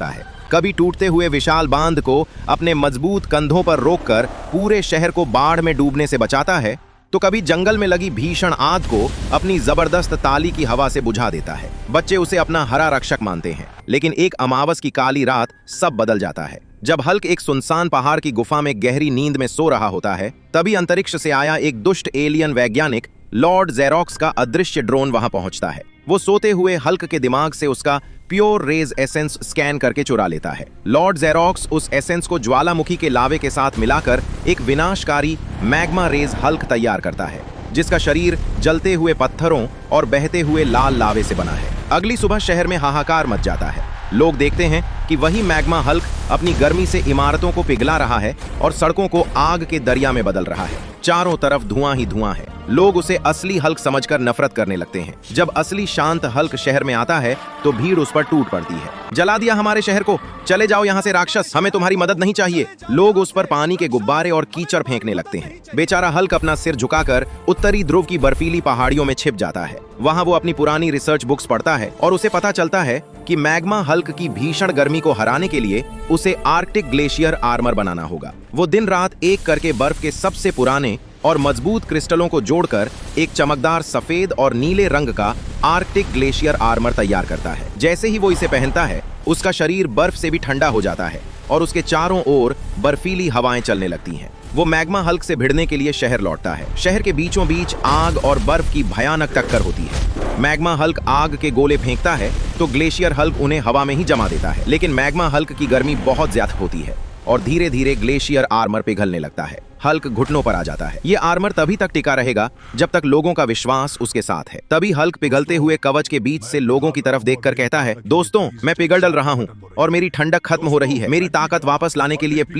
सकता है। कभी टूटते हुए विशाल बांध को अपने मजबूत कंधों पर रोककर पूरे शहर को बाढ़ में डूबने से बचाता है, तो कभी जंगल में लगी भीषण आग को अपनी जबरदस्त ताली की हवा से बुझा देता है। बच्चे उसे अपना हरा रक्षक मानते हैं, लेकिन एक अमावस की काली रात सब बदल जाता है। जब हल्क एक सुनसान पहाड़ की गुफा में गहरी नींद में सो रहा होता है, तभी अंतरिक्ष से आया एक दुष्ट एलियन वैज्ञानिक लॉर्ड जेरोक्स का अदृश्य ड्रोन वहां पहुंचता है। वो सोते हुए हल्क के दिमाग से उसका प्योर रेज एसेंस स्कैन करके चुरा लेता है। लॉर्ड जेरोक्स उस एसेंस को ज्वालामुखी के लावे के साथ मिलाकर एक विनाशकारी मैग्मा रेज हल्क तैयार करता है, जिसका शरीर जलते हुए पत्थरों और बहते हुए लाल लावे से बना है। अगली सुबह शहर में हाहाकार मच जाता है। लोग देखते हैं कि वही मैग्मा हल्क अपनी गर्मी से इमारतों को पिघला रहा है और सड़कों को आग के दरिया में बदल रहा है। चारों तरफ धुआं ही धुआं है। लोग उसे असली हल्क समझकर नफरत करने लगते हैं। जब असली शांत हल्क शहर में आता है तो भीड़ उस पर टूट पड़ती है। जला दिया हमारे शहर को, चले जाओ यहाँ से राक्षस, हमें तुम्हारी मदद नहीं चाहिए। लोग उस पर पानी के गुब्बारे और कीचड़ फेंकने लगते हैं। बेचारा हल्क अपना सिर झुकाकर उत्तरी ध्रुव की बर्फीली पहाड़ियों में छिप जाता है। वहाँ वो अपनी पुरानी रिसर्च बुक्स पढ़ता है और उसे पता चलता है कि मैग्मा हल्क की भीषण गर्मी को हराने के लिए उसे आर्कटिक ग्लेशियर आर्मर बनाना होगा। वो दिन रात एक करके बर्फ के सबसे पुराने और मजबूत क्रिस्टलों को जोड़कर एक चमकदार सफेद और नीले रंग का आर्कटिक ग्लेशियर आर्मर तैयार करता है। जैसे ही वो इसे पहनता है, उसका शरीर बर्फ से भी ठंडा हो जाता है और उसके चारों ओर बर्फीली हवाएं चलने लगती हैं। वो मैग्मा हल्क से भिड़ने के लिए शहर लौटता है। शहर के बीचों बीच आग और बर्फ की भयानक टक्कर होती है। मैग्मा हल्क आग के गोले फेंकता है तो ग्लेशियर हल्क उन्हें हवा में ही जमा देता है, लेकिन मैग्मा हल्क की गर्मी बहुत ज्यादा होती है और धीरे धीरे ग्लेशियर आर्मर पिघलने लगता है। हल्क घुटनों पर आ जाता है। ये आर्मर तभी तक टिका रहेगा जब तक लोगों का विश्वास उसके साथ है। तभी हल्क पिघलते हुए कवच के बीच से लोगों की तरफ देखकर कहता है, दोस्तों, मैं पिघल डल रहा हूँ और मेरी ठंडक खत्म हो रही है। मेरी ताकत वापस लाने के लिए प्लीज